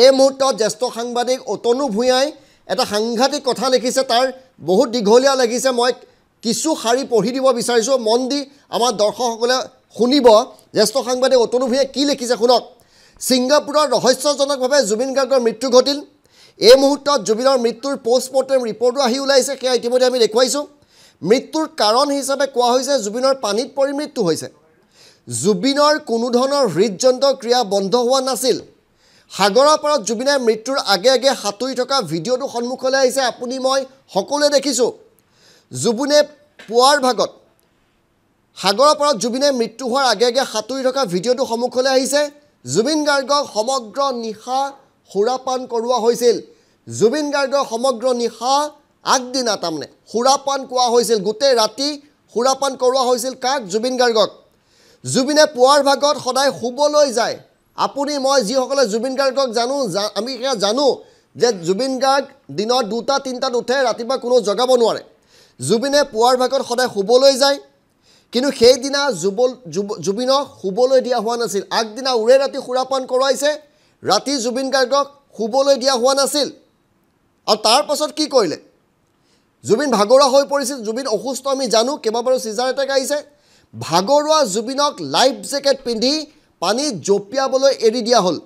এই মুহূৰ্তত জ্যেষ্ঠ সাংবাদিক অতনু ভূঞাই এটা সাংঘাতিক কথা লিখিছে তাৰ বহুত দীঘলীয়া লাগিছে মই কিছু শাৰী পঢ়ি দিব বিচাৰিছোঁ মন দি আমাৰ দৰ্শকসকলে শুনিব জ্যেষ্ঠ সাংবাদিক অতনু ভূঞাই কি লিখিছে শুনক ছিংগাপুৰৰ ৰহস্যজনকভাৱে জুবিন গাৰ্গৰ মৃত্যু ঘটিল এই মুহূৰ্তত জুবিনৰ মৃত্যুৰ পোষ্টমৰ্টেম ৰিপৰ্টো আহি ওলাইছে সেয়া ইতিমধ্যে আমি দেখুৱাইছোঁ মৃত্যুৰ কাৰণ হিচাপে কোৱা হৈছে জুবিনৰ পানীত পৰি মৃত্যু হৈছে জুবিনৰ কোনো ধৰণৰ হৃদযন্ত্ৰ ক্ৰিয়া বন্ধ হোৱা নাছিল সাগৰৰ পাৰত জুবিনৰ মৃত্যুৰ আগে আগে সাঁতুৰি থকা ভিডিঅ'টো সন্মুখলৈ আহিছে আপুনি মই সকলোৱে দেখিছোঁ জুবিনে পুৱাৰ ভাগত সাগৰৰ পাৰত জুবিনে মৃত্যু হোৱাৰ আগে আগে সাঁতুৰি থকা ভিডিঅ'টো সন্মুখলৈ আহিছে জুবিন গাৰ্গক সমগ্ৰ নিশা সুৰাপান কৰোৱা হৈছিল জুবিন গাৰ্গৰ সমগ্ৰ নিশা আগদিনা তাৰমানে সুৰাপান কোৱা হৈছিল গোটেই ৰাতি সুৰাপান কৰোৱা হৈছিল কাক জুবিন গাৰ্গক জুবিনে পুৱাৰ ভাগত সদায় শুবলৈ যায় আপুনি মই যিসকলে জুবিন গাৰ্গক জানো আমি সেয়া জানো যে জুবিন গাৰ্গ দিনত 2টা 3টাত উঠে ৰাতিপুৱা কোনো জগাব নোৱাৰে জুবিনে পুৱাৰ ভাগত সদায় শুবলৈ যায় কিন্তু সেইদিনা জুবিনক শুবলৈ দিয়া হোৱা নাছিল আগদিনা উৰে ৰাতি সুৰাপান কৰোৱাইছে ৰাতি জুবিন গাৰ্গক শুবলৈ দিয়া হোৱা নাছিল আৰু তাৰ পাছত কি কৰিলে জুবিন ভাগৰুৱা হৈ পৰিছিল জুবিন অসুস্থ আমি জানো কেইবাবাৰো সিজাৰ এটেক আহিছে ভাগৰুৱা জুবিনক লাইফ জেকেট পিন্ধি পানীত জঁপিয়াবলৈ এৰি দিয়া হ'ল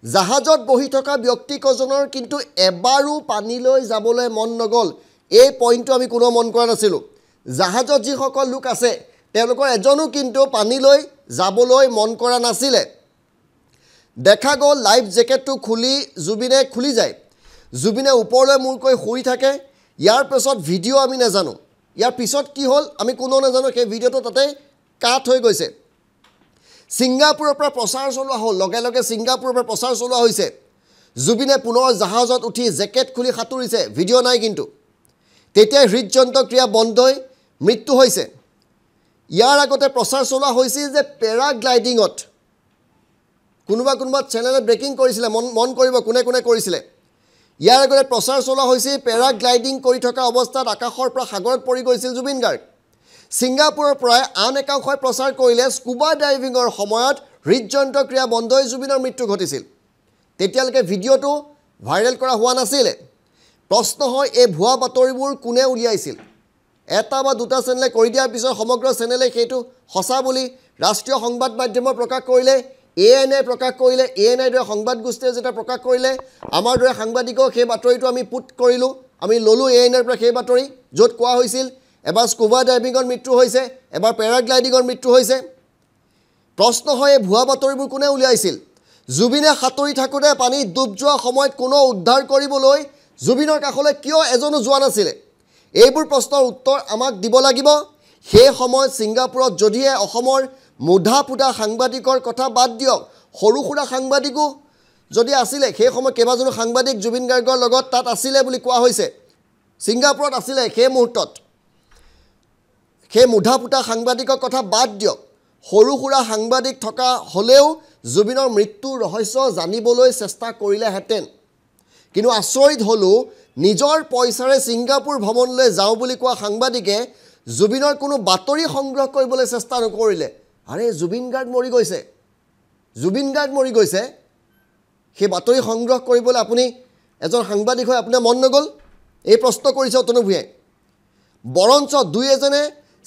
জাহাজত বহি থকা ব্যক্তিকজনৰ কিন্তু এবাৰো পানীলৈ যাবলৈ মন নগ'ল এই পইণ্টটো আমি কোনো মন কৰা নাছিলোঁ জাহাজত যিসকল লোক আছে তেওঁলোকৰ এজনো কিন্তু পানীলৈ যাবলৈ মন কৰা নাছিলে দেখা গ'ল লাইফ জেকেটটো জুবিনে খুলি যায় জুবিনে ওপৰলৈ মূৰ কৰি শুই থাকে ইয়াৰ পিছত ভিডিঅ' আমি নাজানো ইয়াৰ পিছত কি হ'ল আমি কোনো নাজানো সেই ভিডিঅ'টো তাতে কাট হৈ গৈছে ছিংগাপুৰৰ পৰা প্ৰচাৰ চলোৱা হ'ল লগে লগে ছিংগাপুৰৰ পৰা প্ৰচাৰ চলোৱা হৈছে জুবিনে পুনৰ জাহাজত উঠি জেকেট খুলি সাঁতুৰিছে ভিডিঅ' নাই কিন্তু তেতিয়াই হৃদযন্ত্ৰ ক্ৰিয়া বন্ধ হৈ মৃত্যু হৈছে ইয়াৰ আগতে প্ৰচাৰ চলোৱা হৈছিল যে পেৰাগ্লাইডিঙত কোনোবা চেনেলে ব্ৰেকিং কৰিছিলে মন কৰিব কোনে কোনে কৰিছিলে ইয়াৰ আগতে প্ৰচাৰ চলোৱা হৈছিল পেৰাগ্লাইডিং কৰি থকা অৱস্থাত আকাশৰ পৰা সাগৰত পৰি গৈছিল জুবিন গাৰ্গ ছিংগাপুৰৰ পৰাই আন একাংশই প্ৰচাৰ কৰিলে স্কুবা ডাইভিঙৰ সময়ত হৃদযন্ত্ৰ ক্ৰিয়া বন্ধ হৈ জুবিনৰ মৃত্যু ঘটিছিল তেতিয়ালৈকে ভিডিঅ'টো ভাইৰেল কৰা হোৱা নাছিলে প্ৰশ্ন হয় এই ভুৱা বাতৰিবোৰ কোনে উলিয়াইছিল এটা বা দুটা চেনেলে কৰি দিয়াৰ পিছত সমগ্ৰ চেনেলে সেইটো সঁচা বুলি ৰাষ্ট্ৰীয় সংবাদ মাধ্যমৰ প্ৰকাশ কৰিলে ANI প্ৰকাশ কৰিলে ANI দৰে সংবাদ গোষ্ঠীয়ে যেটা প্ৰকাশ কৰিলে আমাৰ দৰে সাংবাদিকক সেই বাতৰিটো আমি পুট কৰিলোঁ আমি ললোঁ ANIৰ পৰা সেই বাতৰি য'ত কোৱা হৈছিল এবাৰ স্কুবা ডাইভিঙৰ মৃত্যু হৈছে এবাৰ পেৰাগ্লাইডিঙৰ মৃত্যু হৈছে প্ৰশ্ন হয় ভুৱা বাতৰিবোৰ কোনে উলিয়াইছিল জুবিনে সাঁতুৰি থাকোঁতে পানীত ডুব যোৱা সময়ত কোনো উদ্ধাৰ কৰিবলৈ জুবিনৰ কাষলৈ কিয় এজনো যোৱা নাছিলে এইবোৰ প্ৰশ্নৰ উত্তৰ আমাক দিব লাগিব সেই সময়ত ছিংগাপুৰত যদিহে অসমৰ মুধা পুধা সাংবাদিকৰ কথা বাদ দিয়ক সৰু সুৰা সাংবাদিকো যদি আছিলে সেই সময় কেইবাজনো সাংবাদিক জুবিন গাৰ্গৰ লগত তাত আছিলে বুলি কোৱা হৈছে ছিংগাপুৰত আছিলে সেই মুহূৰ্তত সেই মুধা পুধা সাংবাদিকৰ কথা বাদ দিয়ক সৰু সুৰা সাংবাদিক থকা হ'লেও জুবিনৰ মৃত্যুৰ ৰহস্য জানিবলৈ চেষ্টা কৰিলেহেঁতেন কিন্তু আচৰিত হ'লো নিজৰ পইচাৰে ছিংগাপুৰ ভ্ৰমণলৈ যাওঁ বুলি কোৱা সাংবাদিকে জুবিনৰ কোনো বাতৰি সংগ্ৰহ কৰিবলৈ চেষ্টা নকৰিলে আৰে জুবিন গাৰ্গ মৰি গৈছে সেই বাতৰি সংগ্ৰহ কৰিবলৈ আপুনি এজন সাংবাদিক হৈ আপোনাৰ মন নগ'ল এই প্ৰশ্ন কৰিছে অতনু ভূঞাই বৰঞ্চ দুই এজনে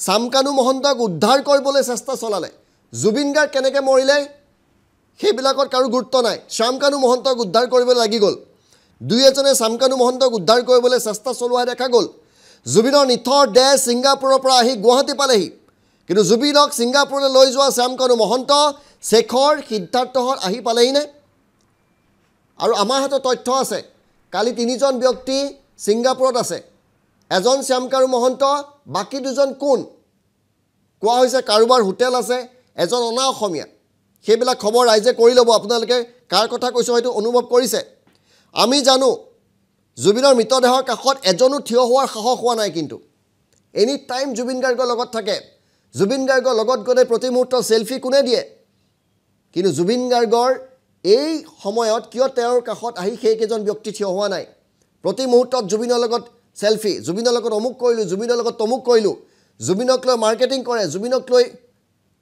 চামকানু মহন্তক উদ্ধাৰ কৰিবলৈ চেষ্টা চলালে জুবিন গাৰ্গ কেনেকৈ মৰিলে সেইবিলাকত কাৰো গুৰুত্ব নাই চামকানু মহন্তক উদ্ধাৰ কৰিবলৈ লাগি গ'ল দুই এজনে চামকানু মহন্তক উদ্ধাৰ কৰিবলৈ চেষ্টা চলোৱা দেখা গ'ল জুবিনৰ নিথৰ দেহ ছিংগাপুৰৰ পৰা আহি গুৱাহাটী পালেহি কিন্তু জুবিনক ছিংগাপুৰলৈ লৈ যোৱা শ্যামকানু মহন্ত শেখৰ সিদ্ধাৰ্থহঁত আহি পালেহিনে আৰু আমাৰ হাতত তথ্য আছে কালি 3জন ব্যক্তি ছিংগাপুৰত আছে এজন শ্যামকানু মহন্ত বাকি দুজন কোন কোৱা হৈছে কাৰোবাৰ হোটেল আছে এজন অনা অসমীয়া সেইবিলাক খবৰ ৰাইজে কৰি ল'ব আপোনালোকে কাৰ কথা কৈছো হয়তো অনুভৱ কৰিছে আমি জানো জুবিনৰ মৃতদেহৰ কাষত এজনো থিয় হোৱাৰ সাহস হোৱা নাই কিন্তু এনি টাইম জুবিন গাৰ্গৰ লগত থাকে জুবিন গাৰ্গৰ লগত গ'লে প্ৰতি মুহূৰ্ত সেলফি কোনে দিয়ে কিন্তু জুবিন গাৰ্গৰ এই সময়ত কিয় তেওঁৰ কাষত আহি সেই কেজন ব্যক্তি থিয় হোৱা নাই প্ৰতি মুহূৰ্তত জুবিনৰ লগত সেলফি জুবিনৰ লগত অমুক কৰিলোঁ জুবিনৰ লগত তমুক কৰিলোঁ জুবিনক লৈ মাৰ্কেটিং কৰে জুবিনক লৈ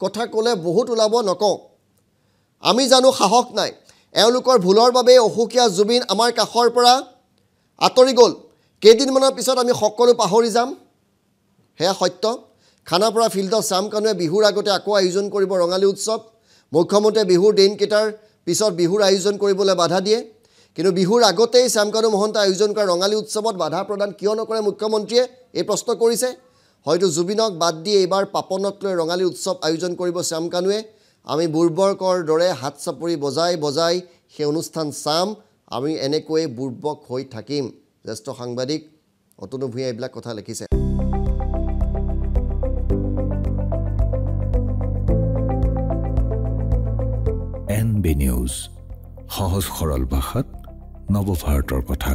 কথা ক'লে বহুত ওলাব নকওঁ আমি জানো সাহস নাই এওঁলোকৰ ভুলৰ বাবে অসুখীয়া জুবিন আমাৰ কাষৰ পৰা আঁতৰি গ'ল কেইদিনমানৰ পিছত আমি সকলো পাহৰি যাম হেয়া সত্য খানাপাৰা ফিল্ডত শ্যাম কানুৱে বিহুৰ আগতে আকৌ আয়োজন কৰিব ৰঙালী উৎসৱ মুখ্যমন্ত্ৰীয়ে বিহুৰ দিনকেইটাৰ পিছত বিহুৰ আয়োজন কৰিবলৈ বাধা দিয়ে কিন্তু বিহুৰ আগতেই শ্যাম কানু মহন্তই আয়োজন কৰা ৰঙালী উৎসৱত বাধা প্ৰদান কিয় নকৰে মুখ্যমন্ত্ৰীয়ে এই প্ৰশ্ন কৰিছে হয়তো জুবিনক বাদ দি এইবাৰ পাপনক লৈ ৰঙালী উৎসৱ আয়োজন কৰিব শ্যাম কানুৱে আমি বুৰ্বকৰ দৰে হাত চাপৰি বজাই বজাই সেই অনুষ্ঠান চাম আমি এনেকৈয়ে বুৰ্বক হৈ থাকিম জ্যেষ্ঠ সাংবাদিক অতনু ভূঞাই এইবিলাক কথা লিখিছে NB News সহজ সৰল ভাষাত নৱভাৰতৰ কথা